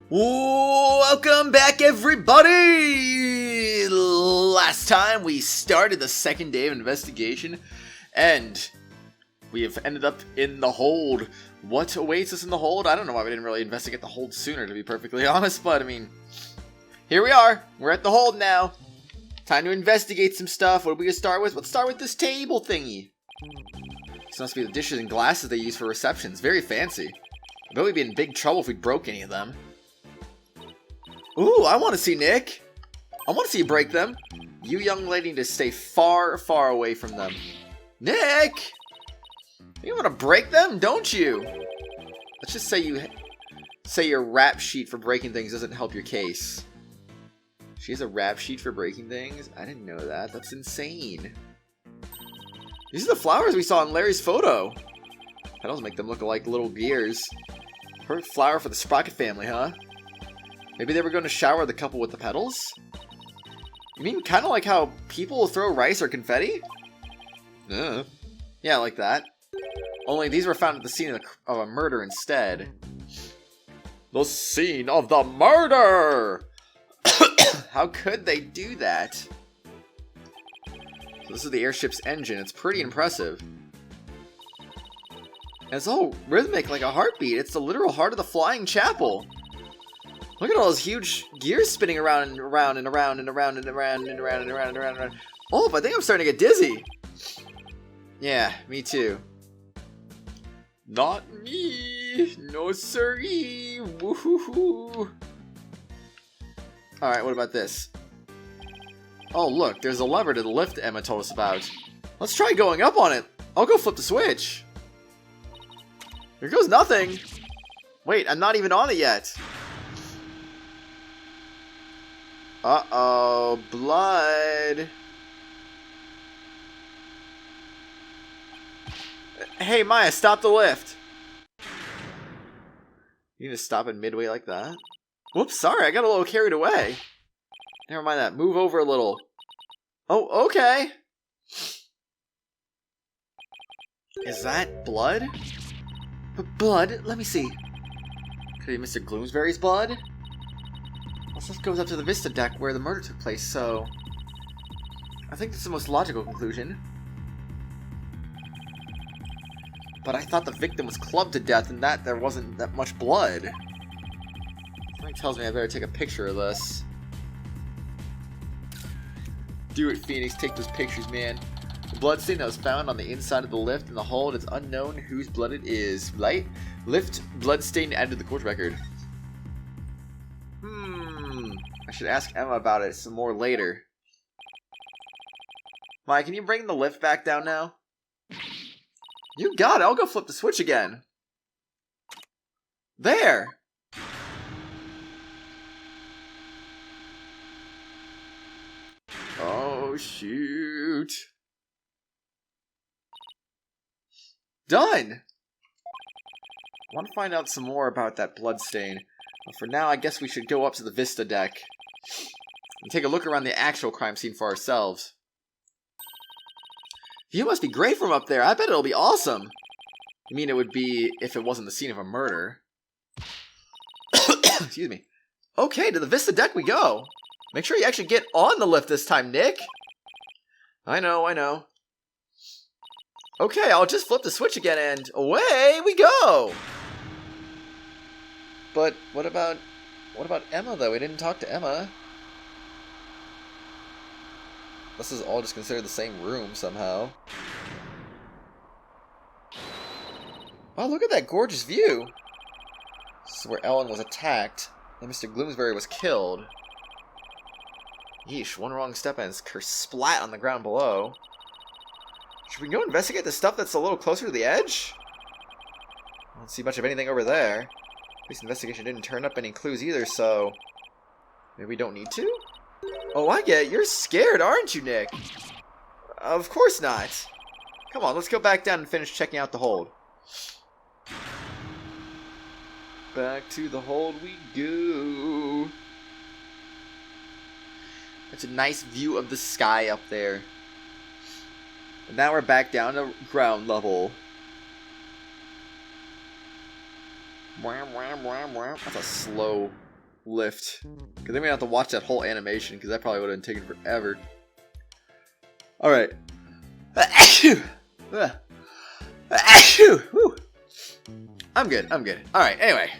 Welcome back, everybody! Last time we started the second day of investigation, and we have ended up in the hold. What awaits us in the hold? I don't know why we didn't really investigate the hold sooner, to be perfectly honest, but I mean, here we are. We're at the hold now. Time to investigate some stuff. What are we gonna start with? Let's start with this table thingy. This must be the dishes and glasses they use for receptions. Very fancy. I bet we'd be in big trouble if we broke any of them. Ooh, I want to see Nick. I want to see you break them. You young lady need to stay far, far away from them. Nick! You want to break them, don't you? Let's just say your rap sheet for breaking things doesn't help your case. She has a rap sheet for breaking things? I didn't know that. That's insane. These are the flowers we saw in Larry's photo. Petals make them look like little gears. Perfect flower for the Sprocket family, huh? Maybe they were going to shower the couple with the petals? You mean kind of like how people throw rice or confetti? Yeah, like that. Only these were found at the scene of a murder instead. The scene of the murder! How could they do that? So this is the airship's engine. It's pretty impressive. And it's all rhythmic like a heartbeat. It's the literal heart of the flying chapel. Look at all those huge gears spinning around and around and around and around and around and around and around and around and around. Oh, I think I'm starting to get dizzy. Yeah, me too. Not me. No siree. Woohoo. Alright, what about this? Oh, look, there's a lever to the lift Emma told us about. Let's try going up on it. I'll go flip the switch. Here goes nothing. Wait, I'm not even on it yet. Uh-oh, blood. Hey, Maya, stop the lift. You need to stop it midway like that? Whoops, sorry, I got a little carried away. Never mind that. Move over a little. Oh, okay. Is that blood? Blood? Let me see. Could it be Mr. Gloomsbury's blood? This goes up to the Vista deck where the murder took place, so I think that's the most logical conclusion. But I thought the victim was clubbed to death and that there wasn't that much blood. Something tells me I better take a picture of this. Do it, Phoenix. Take those pictures, man. The bloodstain that was found on the inside of the lift in the hold, it's unknown whose blood it is. Lift bloodstain added to the court record. I should ask Emma about it some more later. Maya, can you bring the lift back down now? You got it. I'll go flip the switch again. There. Oh, shoot. Done. I want to find out some more about that bloodstain. But for now, I guess we should go up to the Vista deck and take a look around the actual crime scene for ourselves. View must be great from up there. I bet it'll be awesome. I mean, it would be if it wasn't the scene of a murder. Excuse me. Okay, to the Vista deck we go. Make sure you actually get on the lift this time, Nick. I know. Okay, I'll just flip the switch again and away we go. But what about Emma, though? We didn't talk to Emma. This is all just considered the same room somehow. Wow, look at that gorgeous view. This is where Ellen was attacked, and Mr. Gloomsbury was killed. Yeesh, one wrong step and it's splat on the ground below. Should we go investigate the stuff that's a little closer to the edge? I don't see much of anything over there. This investigation didn't turn up any clues either, so maybe we don't need to? Oh, I get it. You're scared, aren't you, Nick? Of course not. Come on, let's go back down and finish checking out the hold. Back to the hold we go. It's a nice view of the sky up there. And now we're back down to ground level. That's a slow lift. Because then we have to watch that whole animation, because that probably would have taken forever. Alright. I'm good. Alright, anyway.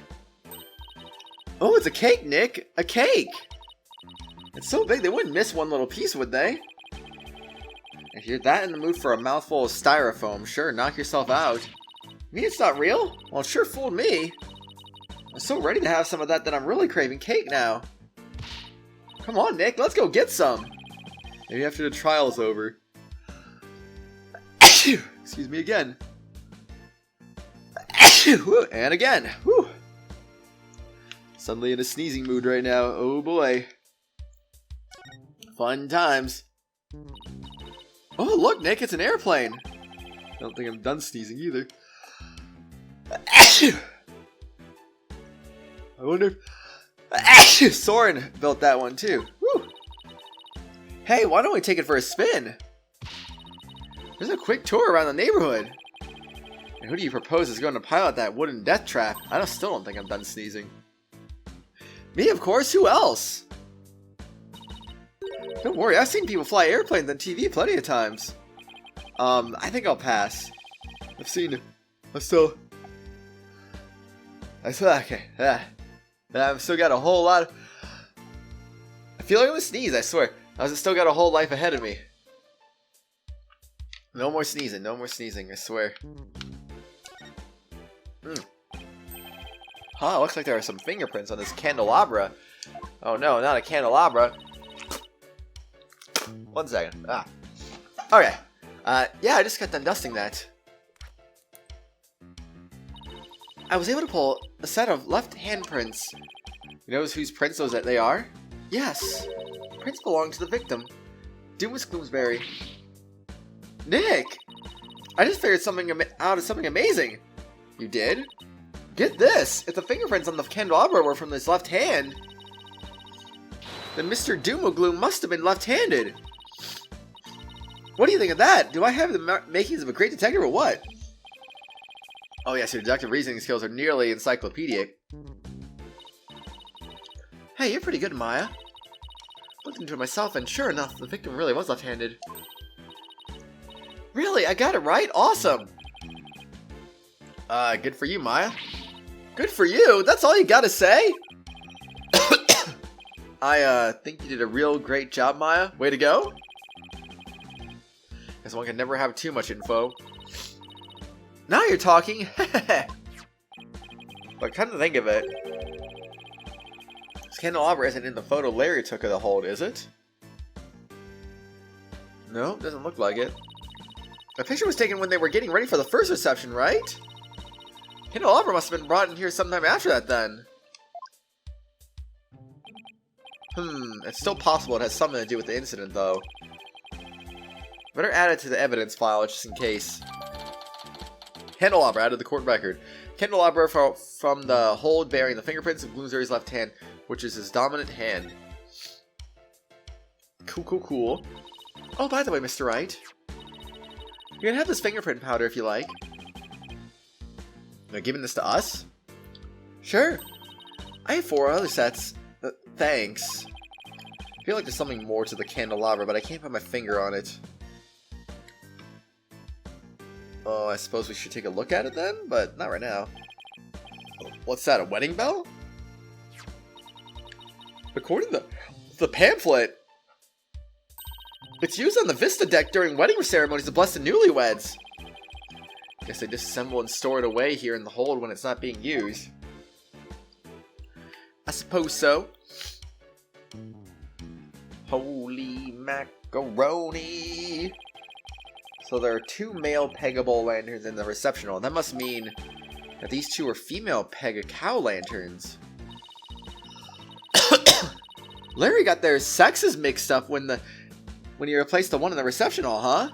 Oh, it's a cake, Nick. A cake. It's so big they wouldn't miss one little piece, would they? If you're that in the mood for a mouthful of styrofoam, sure, knock yourself out. You mean it's not real? Well, it sure fooled me. I'm so ready to have some of that I'm really craving cake now. Come on, Nick, let's go get some. Maybe after the trial's over. Excuse me again. And again. Whew. Suddenly in a sneezing mood right now. Oh boy. Fun times. Oh, look, Nick, it's an airplane. I don't think I'm done sneezing either. I wonder if Soren built that one too. Woo. Hey, why don't we take it for a spin? There's a quick tour around the neighborhood. And who do you propose is going to pilot that wooden death trap? I still don't think I'm done sneezing. Me, of course. Who else? Don't worry, I've seen people fly airplanes on TV plenty of times. I think I'll pass. Okay. I've still got a whole lot of... I feel like I'm gonna sneeze, I swear. I've still got a whole life ahead of me. No more sneezing, I swear. Huh, looks like there are some fingerprints on this candelabra. Oh no, not a candelabra. 1 second. Okay. Yeah, I just got done dusting that. I was able to pull a set of left handprints. You know whose prints those that they are? Yes. Prints belong to the victim. Doomus Gloomsbury. Nick! I just figured out of something amazing. You did? Get this! If the fingerprints on the candelabra were from this left hand, then Mr. Doomogloom must have been left-handed. What do you think of that? Do I have the makings of a great detective or what? Oh yes, your deductive reasoning skills are nearly encyclopedic. Hey, you're pretty good, Maya. Looked into it myself, and sure enough, the victim really was left-handed. Really? I got it right? Awesome! Good for you, Maya. Good for you? That's all you gotta say? I think you did a real great job, Maya. Way to go. Guess one can never have too much info. Now you're talking. But come to think of it, this candelabra isn't in the photo Larry took of the hold, is it? No, doesn't look like it. The picture was taken when they were getting ready for the first reception, right? Candelabra must have been brought in here sometime after that then. It's still possible it has something to do with the incident, though. Better add it to the evidence file, just in case. Candelabra added to the court record. Candelabra from the hold bearing the fingerprints of Gloomsbury's left hand, which is his dominant hand. Cool. Oh, by the way, Mr. Wright, you can have this fingerprint powder if you like. They're giving this to us? Sure. I have 4 other sets. Thanks. I feel like there's something more to the candelabra, but I can't put my finger on it. Oh, I suppose we should take a look at it then, but not right now. What's that, a wedding bell? According to the pamphlet, it's used on the Vista deck during wedding ceremonies to bless the newlyweds. Guess they disassemble and store it away here in the hold when it's not being used. I suppose so. Holy macaroni! So there are 2 male peggable lanterns in the reception hall. That must mean that these 2 are female peg-a-cow lanterns. Larry got their sexes mixed up when he replaced the one in the reception hall, huh?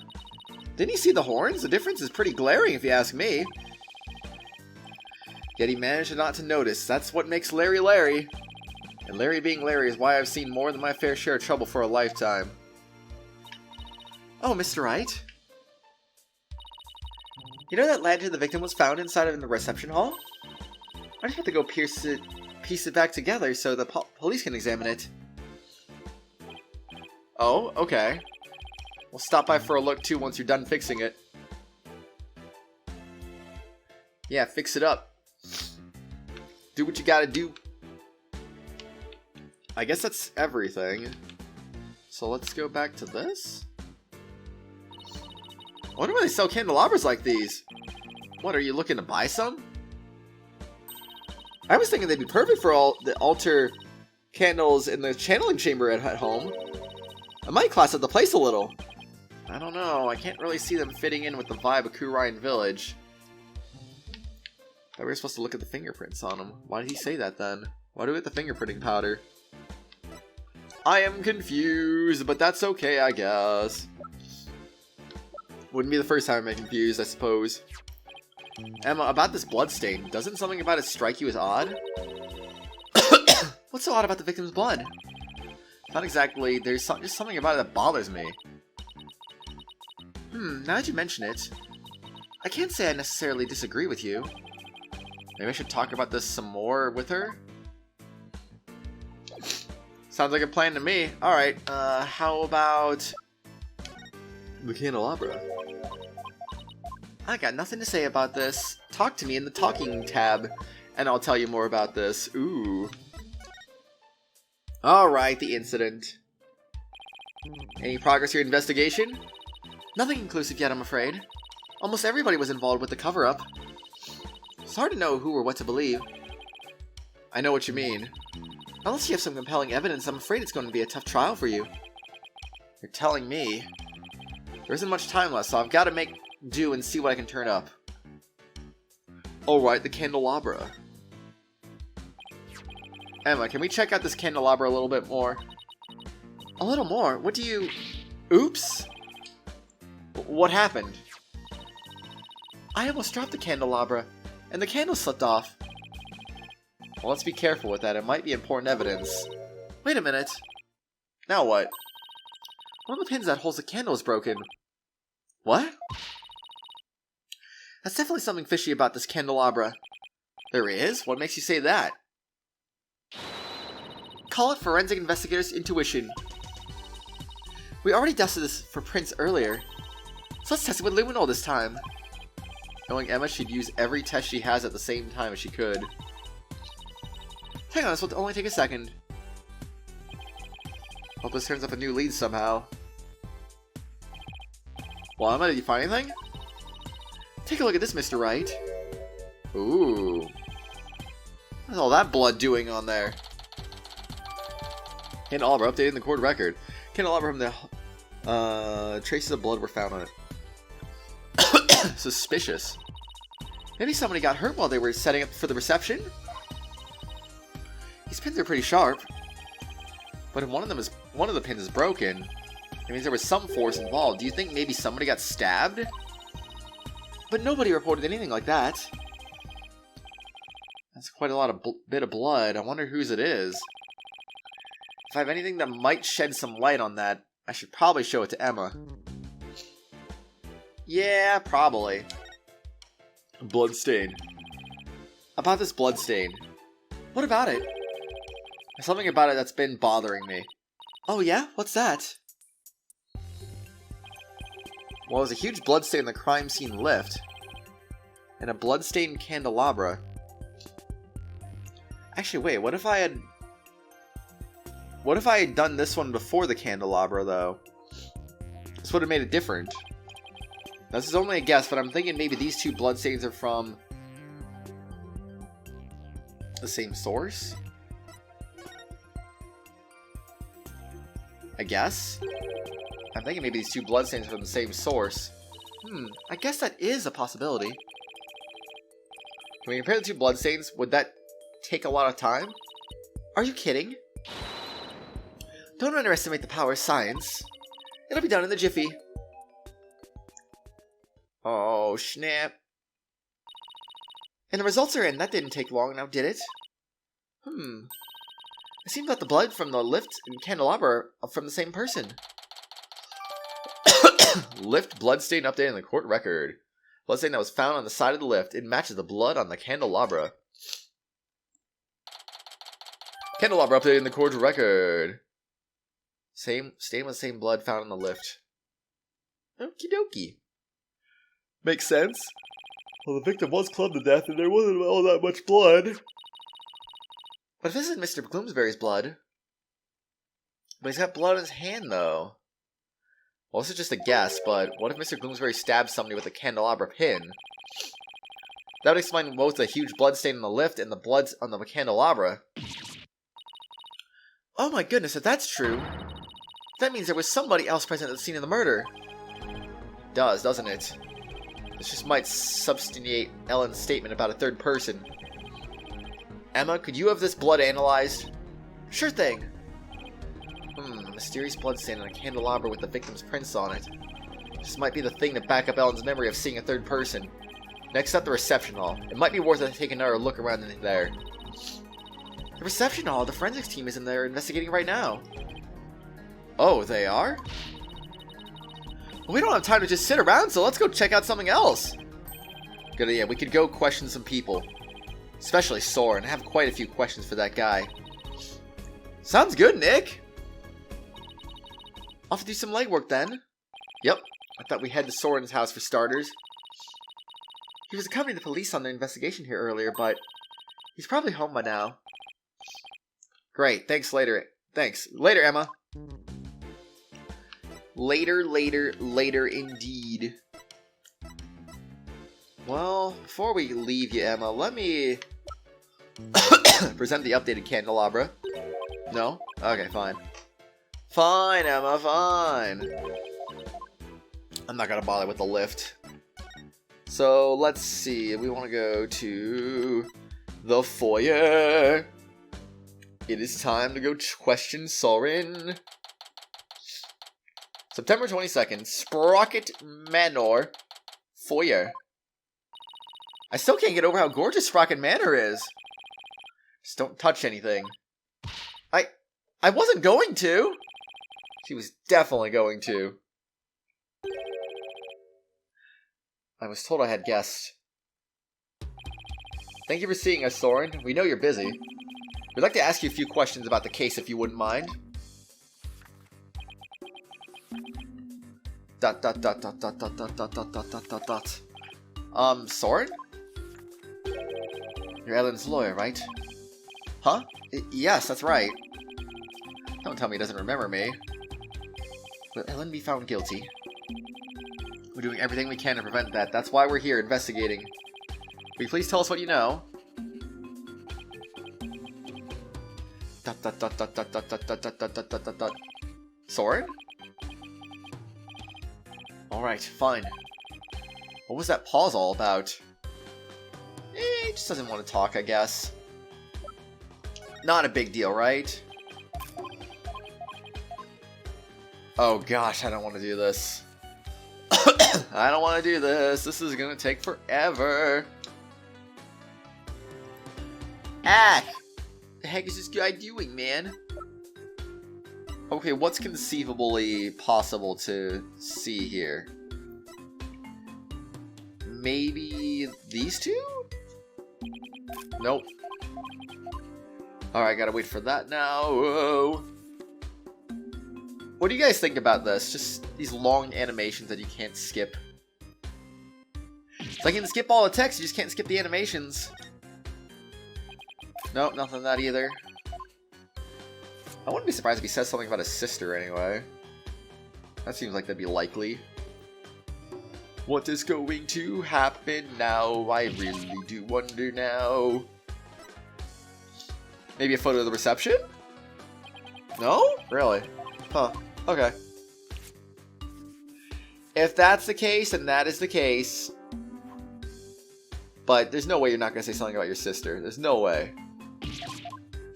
Didn't he see the horns? The difference is pretty glaring if you ask me. Yet he managed not to notice. That's what makes Larry Larry. And Larry being Larry is why I've seen more than my fair share of trouble for a lifetime. Oh, Mr. Wright? You know that lantern the victim was found inside of in the reception hall? I just have to go pierce it piece it back together so the police can examine it. Oh, okay. We'll stop by for a look too once you're done fixing it. Yeah, fix it up. Do what you gotta do. I guess that's everything. So let's go back to this. I wonder why they sell candelabras like these. What, are you looking to buy some? I was thinking they'd be perfect for all the altar candles in the channeling chamber at home. I might class up the place a little. I don't know, I can't really see them fitting in with the vibe of Khura'in Village. I were supposed to look at the fingerprints on them. Why did he say that then? Why do we get the fingerprinting powder? I am confused, but that's okay, I guess. Wouldn't be the first time I'm confused, I suppose. Emma, about this bloodstain, doesn't something about it strike you as odd? What's so odd about the victim's blood? Not exactly, there's just something about it that bothers me. Now that you mention it, I can't say I necessarily disagree with you. Maybe I should talk about this some more with her? Sounds like a plan to me. Alright, how about the candelabra? I got nothing to say about this. Talk to me in the talking tab, and I'll tell you more about this. Ooh. Alright, the incident. Any progress to your investigation? Nothing conclusive yet, I'm afraid. Almost everybody was involved with the cover-up. It's hard to know who or what to believe. I know what you mean. Unless you have some compelling evidence, I'm afraid it's going to be a tough trial for you. You're telling me. There isn't much time left, so I've got to make do and see what I can turn up. Alright, the candelabra. Emma, can we check out this candelabra a little bit more? A little more? What do you... Oops! What happened? I almost dropped the candelabra, and the candle slipped off. Well, let's be careful with that. It might be important evidence. Wait a minute. Now what? One of the pins that holds the candle is broken. What? That's definitely something fishy about this candelabra. There is? What makes you say that? Call it forensic investigator's intuition. We already dusted this for prints earlier, so let's test it with luminol this time. Knowing Emma, she'd use every test she has at the same time as she could. Hang on, this will only take a second. Hope this turns up a new lead somehow. Well, Emma, did you find anything? Take a look at this, Mr. Wright. Ooh. What's all that blood doing on there? Candelabra updating the court record. Candelabra from the traces of blood were found on it. Suspicious. Maybe somebody got hurt while they were setting up for the reception? These pins are pretty sharp. But if one of the pins is broken, it means there was some force involved. Do you think maybe somebody got stabbed? But nobody reported anything like that. That's quite a lot of bit of blood. I wonder whose it is. If I have anything that might shed some light on that, I should probably show it to Emma. Yeah, probably. Bloodstain. About this bloodstain. What about it? There's something about it that's been bothering me. Oh yeah? What's that? Well, there's a huge bloodstain in the crime scene lift. And a bloodstained candelabra. Actually, wait, what if I had done this one before the candelabra, though? This would have made it different. Now, this is only a guess, but I'm thinking maybe these two bloodstains are from the same source? I guess? I'm thinking maybe these two bloodstains are from the same source. I guess that is a possibility. Can we compare the two bloodstains? Would that take a lot of time? Are you kidding? Don't underestimate the power of science. It'll be done in the jiffy. Oh, snap. And the results are in. That didn't take long now, did it? It seems that the blood from the lift and candelabra are from the same person. Lift bloodstain update in the court record. Bloodstain that was found on the side of the lift. It matches the blood on the candelabra. Candelabra updating the court record. Stain with the same blood found in the lift. Okie dokie. Makes sense. Well, the victim was clubbed to death and there wasn't all that much blood. But if this is Mr. Bloomsbury's blood... But he's got blood on his hand, though. Well, this is just a guess, but what if Mr. Bloomsbury stabbed somebody with a candelabra pin? That would explain both the huge blood stain on the lift and the blood on the candelabra. Oh my goodness, if that's true, that means there was somebody else present at the scene of the murder. It does, doesn't it? This just might substantiate Ellen's statement about a third person. Emma, could you have this blood analyzed? Sure thing. A mysterious blood stain on a candelabra with the victim's prints on it. This might be the thing to back up Ellen's memory of seeing a third person. Next up, the reception hall. It might be worth it to take another look around in there. The reception hall? The forensics team is in there investigating right now. Oh, they are? Well, we don't have time to just sit around, so let's go check out something else. Good idea. We could go question some people. Especially Soren. I have quite a few questions for that guy. Sounds good, Nick. Off to do some legwork then. Yep. I thought we head to Soren's house for starters. He was accompanying the police on their investigation here earlier, but he's probably home by now. Great. Thanks later. Thanks. Later, Emma. Later indeed. Well, before we leave you, Emma, let me present the updated candelabra. No? Okay, fine. Fine, Emma, fine. I'm not gonna bother with the lift. So, let's see. We want to go to the foyer. It is time to go question Soren. September 22nd, Sprocket Manor, foyer. I still can't get over how gorgeous Sprocket Manor is. Just don't touch anything. I wasn't going to. She was definitely going to. I was told I had guests. Thank you for seeing us, Soren. We know you're busy. We'd like to ask you a few questions about the case if you wouldn't mind. Soren? You're Ellen's lawyer, right? Huh? Yes, that's right. Don't tell me he doesn't remember me. Will Ellen be found guilty? We're doing everything we can to prevent that. That's why we're here investigating. Will you please tell us what you know? Soren? Alright, fine. What was that pause all about? He just doesn't want to talk, I guess. Not a big deal, right? Oh gosh, I don't want to do this. I don't want to do this. This is gonna take forever. Ah! The heck is this guy doing, man? Okay, what's conceivably possible to see here? Maybe these two? Nope. Alright, gotta wait for that now. Whoa. What do you guys think about this? Just these long animations that you can't skip. It's like you can skip all the text, you just can't skip the animations. Nope, nothing of that either. I wouldn't be surprised if he says something about his sister anyway. That seems like that'd be likely. What is going to happen now? I really do wonder now. Maybe a photo of the reception? No? Really? Huh. Okay. If that's the case, then that is the case. But there's no way you're not going to say something about your sister. There's no way.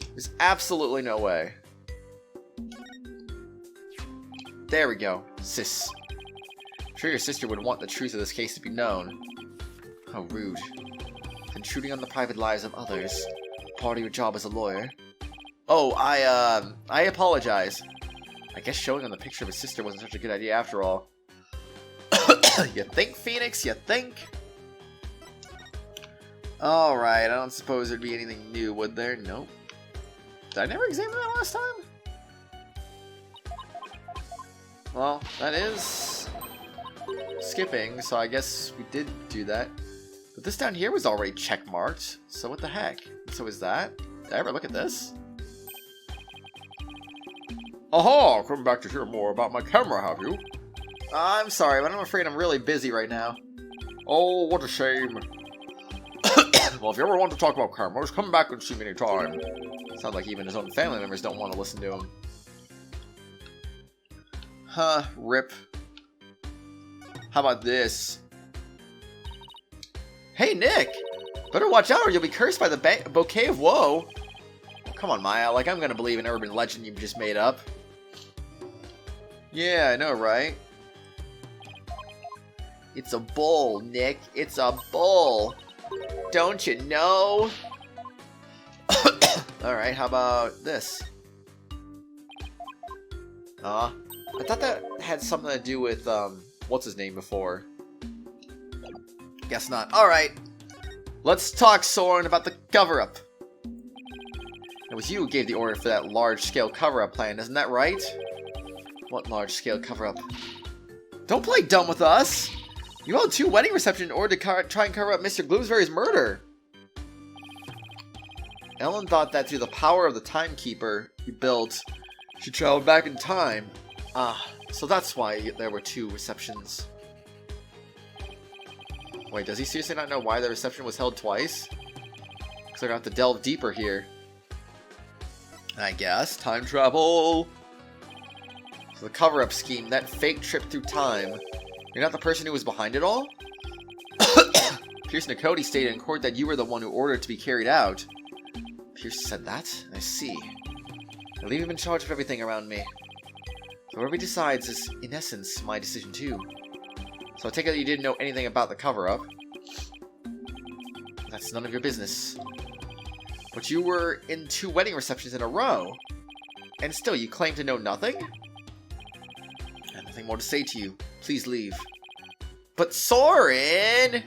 There's absolutely no way. There we go. Sis. I'm sure your sister would want the truth of this case to be known. How rude. Intruding on the private lives of others. Part of your job as a lawyer. Oh, I apologize. I guess showing him the picture of his sister wasn't such a good idea after all. You think, Phoenix? You think? Alright, I don't suppose there'd be anything new, would there? Nope. Did I never examine that last time? Well, that is skipping, so I guess we did do that. But this down here was already checkmarked, so what the heck? So is that? Did I ever look at this? Aha! Come back to hear more about my camera, have you? I'm sorry, but I'm afraid I'm really busy right now. Oh, what a shame. Well, if you ever want to talk about cameras, come back and see me anytime. Sounds like even his own family members don't want to listen to him. Huh, rip. How about this? Hey, Nick! Better watch out or you'll be cursed by the bouquet of woe. Oh, come on, Maya. Like, I'm gonna believe an urban legend you've just made up. Yeah, I know, right? It's a bull, Nick. It's a bull. Don't you know? Alright, how about this? I thought that had something to do with, what's his name before? Guess not. Alright. Let's talk, Soren, about the cover-up. It was you who gave the order for that large-scale cover-up plan, isn't that right? What large-scale cover-up? Don't play dumb with us! You held 2 wedding receptions in order to try and cover up Mr. Gloomsbury's murder. Ellen thought that through the power of the timekeeper you built, she traveled back in time. So that's why there were 2 receptions. Wait, does he seriously not know why the reception was held twice? Because I have to delve deeper here. I guess. Time travel! So the cover-up scheme, that fake trip through time. You're not the person who was behind it all? Pierce and Cody stated in court that you were the one who ordered it to be carried out. Pierce said that? I see. I leave him in charge of everything around me. So whatever he decides is, in essence, my decision too. So I take it that you didn't know anything about the cover-up. That's none of your business. But you were in 2 wedding receptions in a row. And still, you claim to know nothing? I have nothing more to say to you. Please leave. But Soren!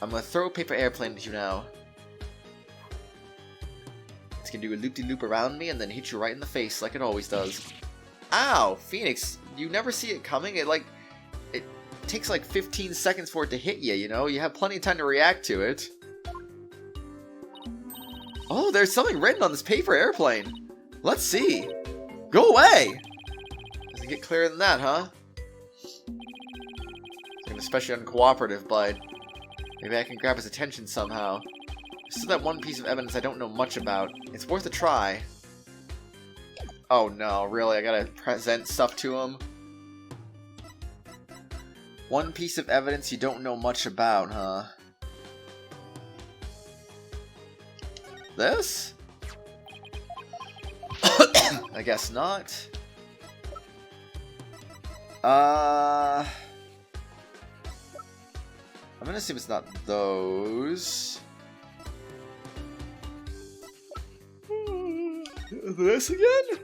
I'm gonna throw a paper airplane at you now. It's gonna do a loop-de-loop around me and then hit you right in the face like it always does. Ow! Phoenix, you never see it coming. It takes like 15 seconds for it to hit you, you know? You have plenty of time to react to it. Oh, there's something written on this paper airplane. Let's see. Go away! Doesn't get clearer than that, huh? I'm especially uncooperative, but maybe I can grab his attention somehow. There's still that one piece of evidence I don't know much about. It's worth a try. Oh no, really? I gotta present stuff to him? One piece of evidence you don't know much about, huh? This? I guess not. I'm gonna assume it's not those. This again?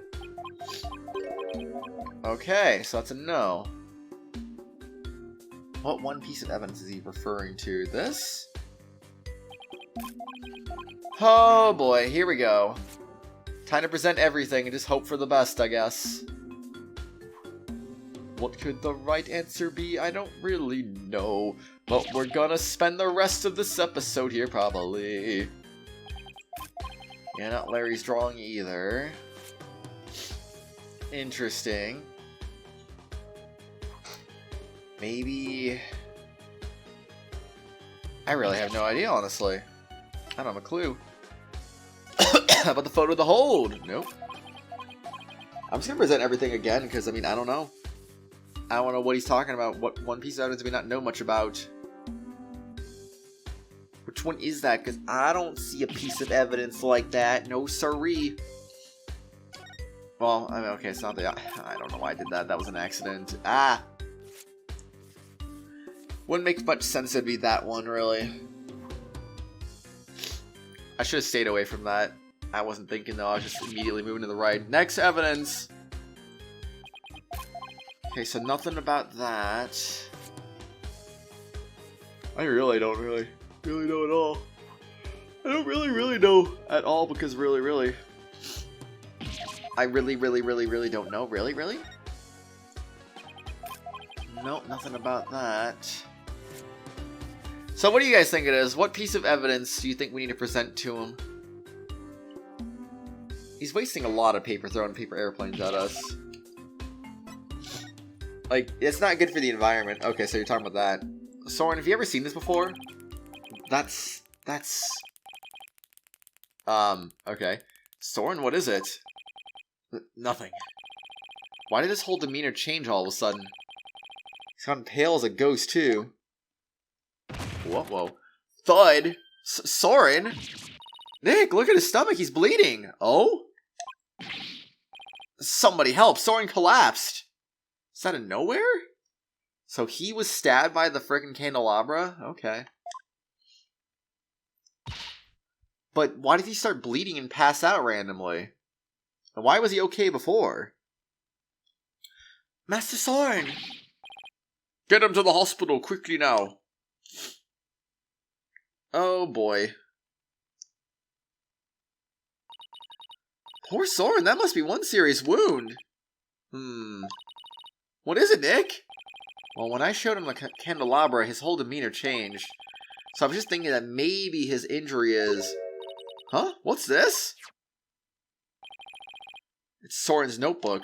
Okay, so that's a no. What one piece of evidence is he referring to? This? Oh boy, here we go. Time to present everything and just hope for the best, I guess. What could the right answer be? I don't really know. But we're gonna spend the rest of this episode here, probably. Yeah, not Larry's drawing either. Interesting. Maybe... I really have no idea, honestly. I don't have a clue. How about the photo of the hold? Nope. I'm just gonna present everything again, because, I mean, I don't know. I don't know what he's talking about. What one piece of evidence we not know much about. Which one is that? Because I don't see a piece of evidence like that. No siree. Well, I mean, okay, it's not the... I don't know why I did that. That was an accident. Ah! Wouldn't make much sense to be that one, really. I should have stayed away from that. I wasn't thinking, though. I was just immediately moving to the right. Next evidence! Okay, so nothing about that. I really don't know at all. I don't really know at all because really, I really don't know. Really? Nope, nothing about that. So what do you guys think it is? What piece of evidence do you think we need to present to him? He's wasting a lot of paper throwing paper airplanes at us. Like, it's not good for the environment. Okay, so you're talking about that. Soren, have you ever seen this before? That's... okay. Soren, what is it? Nothing. Why did his whole demeanor change all of a sudden? He's gotten pale as a ghost, too. Whoa. Thud? Soren? Nick, look at his stomach, he's bleeding. Oh? Somebody help, Soren collapsed. Is that out of nowhere? So he was stabbed by the frickin' Candelabra? Okay. But why did he start bleeding and pass out randomly? And why was he okay before? Master Soren! Get him to the hospital quickly now. Oh boy. Poor Soren, that must be one serious wound. What is it, Nick? Well, when I showed him the Candelabra, his whole demeanor changed. So I was just thinking that maybe his injury is... Huh? What's this? It's Soren's notebook.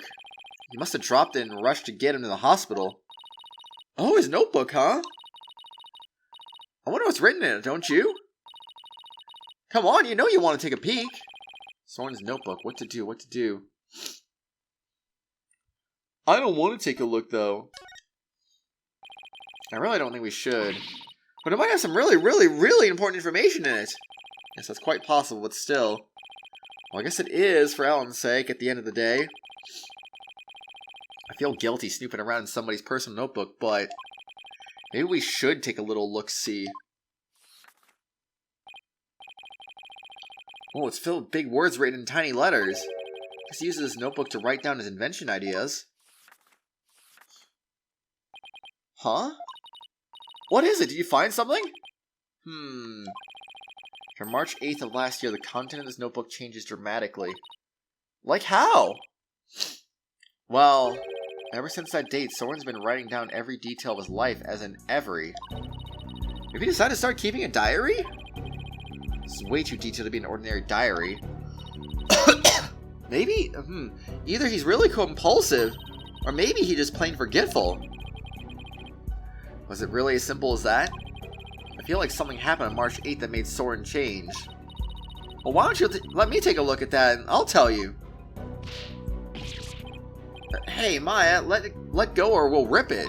He must have dropped it and rushed to get him to the hospital. Oh, his notebook, huh? I wonder what's written in it, don't you? Come on, you know you want to take a peek. Soren's notebook. What to do? I don't want to take a look, though. I really don't think we should. But it might have some really important information in it. Yes, that's quite possible, but still. Well, I guess it is, for Alan's sake, at the end of the day. I feel guilty snooping around in somebody's personal notebook, but... maybe we should take a little look-see. Oh, it's filled with big words written in tiny letters. He uses his notebook to write down his invention ideas. Huh? What is it? Did you find something? From March 8th of last year, the content of this notebook changes dramatically. Like how? Well, ever since that date, Soren's been writing down every detail of his life, as in every. Maybe he decided to start keeping a diary? This is way too detailed to be an ordinary diary. Maybe, either he's really compulsive, or maybe he's just plain forgetful. Was it really as simple as that? I feel like something happened on March 8th that made Soren change. Well, why don't you let me take a look at that and I'll tell you. Hey, Maya, let go or we'll rip it.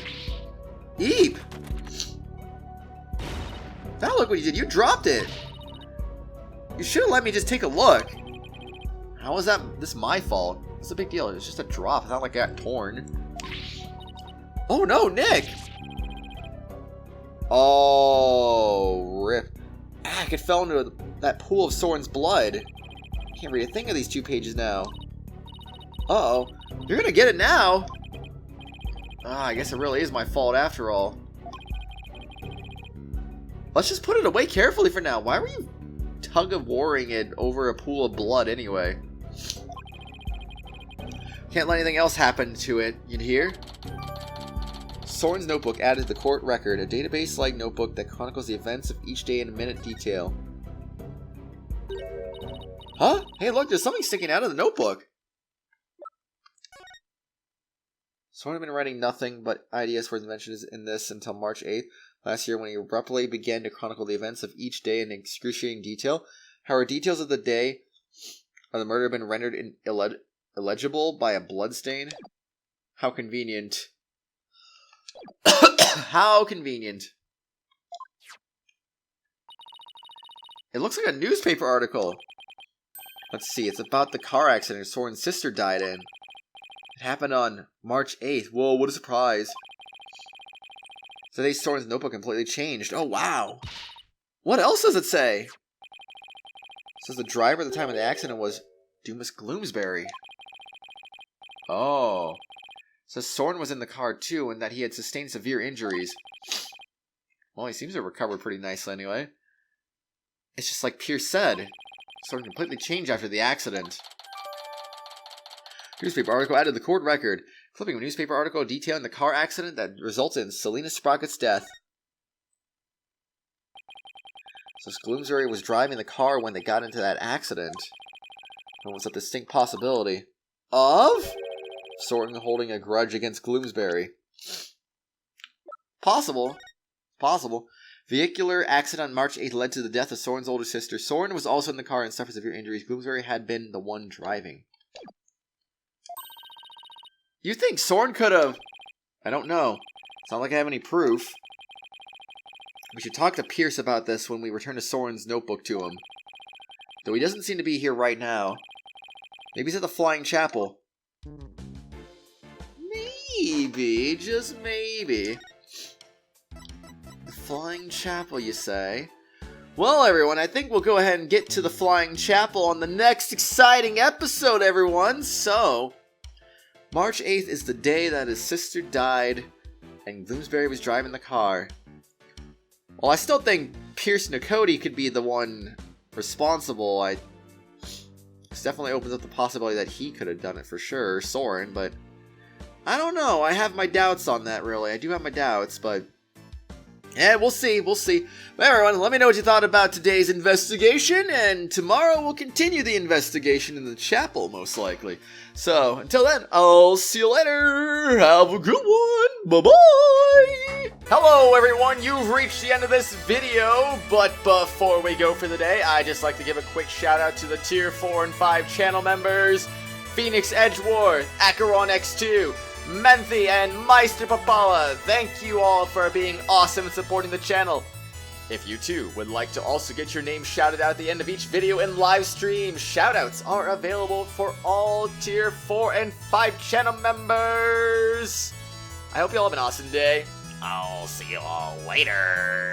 Eep! Now look what you did, you dropped it! You should have let me just take a look. How is this my fault? What's the big deal? It's just a drop, it's not like I got torn. Oh no, Nick! Oh, rip. It fell into that pool of Soren's blood. Can't read a thing of these 2 pages now. Uh-oh. You're gonna get it now! I guess it really is my fault after all. Let's just put it away carefully for now. Why were you tug-of-warring it over a pool of blood anyway? Can't let anything else happen to it, you hear? Soren's notebook added to the court record, a database-like notebook that chronicles the events of each day in minute detail. Huh? Hey look, there's something sticking out of the notebook! Soren had been writing nothing but ideas for his inventions in this until March 8th, last year, when he abruptly began to chronicle the events of each day in excruciating detail. However, details of the day of the murder have been rendered illegible by a bloodstain. How convenient. How convenient. It looks like a newspaper article. Let's see, it's about the car accident Soren's sister died in. It happened on March 8th. Whoa, what a surprise. Today, Soren's notebook completely changed. Oh, wow. What else does it say? It says the driver at the time of the accident was Dumas Gloomsbury. Oh. It says Soren was in the car too, and that he had sustained severe injuries. Well, he seems to have recovered pretty nicely anyway. It's just like Pierce said. Soren completely changed after the accident. Newspaper article added to the court record. Clipping a newspaper article detailing the car accident that resulted in Selena Sprocket's death. So Gloomsbury was driving the car when they got into that accident. There was a distinct possibility of Soren holding a grudge against Gloomsbury. Possible. Possible. Vehicular accident on March 8th led to the death of Soren's older sister. Soren was also in the car and suffered severe injuries. Gloomsbury had been the one driving. You think Soren could have... I don't know. It's not like I have any proof. We should talk to Pierce about this when we return to Soren's notebook to him. Though he doesn't seem to be here right now. Maybe he's at the Flying Chapel. Maybe, just maybe. The Flying Chapel, you say? Well, everyone, I think we'll go ahead and get to the Flying Chapel on the next exciting episode, everyone. So, March 8th is the day that his sister died, and Gloomsbury was driving the car. Well, I still think Pierce Nicody could be the one responsible. This definitely opens up the possibility that he could have done it for sure, Soren, but I don't know. I have my doubts on that, really. I do have my doubts, but yeah, we'll see. But everyone, let me know what you thought about today's investigation, and tomorrow we'll continue the investigation in the chapel, most likely. So, until then, I'll see you later. Have a good one. Bye-bye. Hello, everyone. You've reached the end of this video, but before we go for the day, I'd just like to give a quick shout-out to the Tier 4 and 5 channel members, Phoenix Edgeworth, Acheron X2, Menthy, and Meister Papala. Thank you all for being awesome and supporting the channel. If you too would like to also get your name shouted out at the end of each video and live stream, shoutouts are available for all Tier 4 and 5 channel members. I hope you all have an awesome day. I'll see you all later.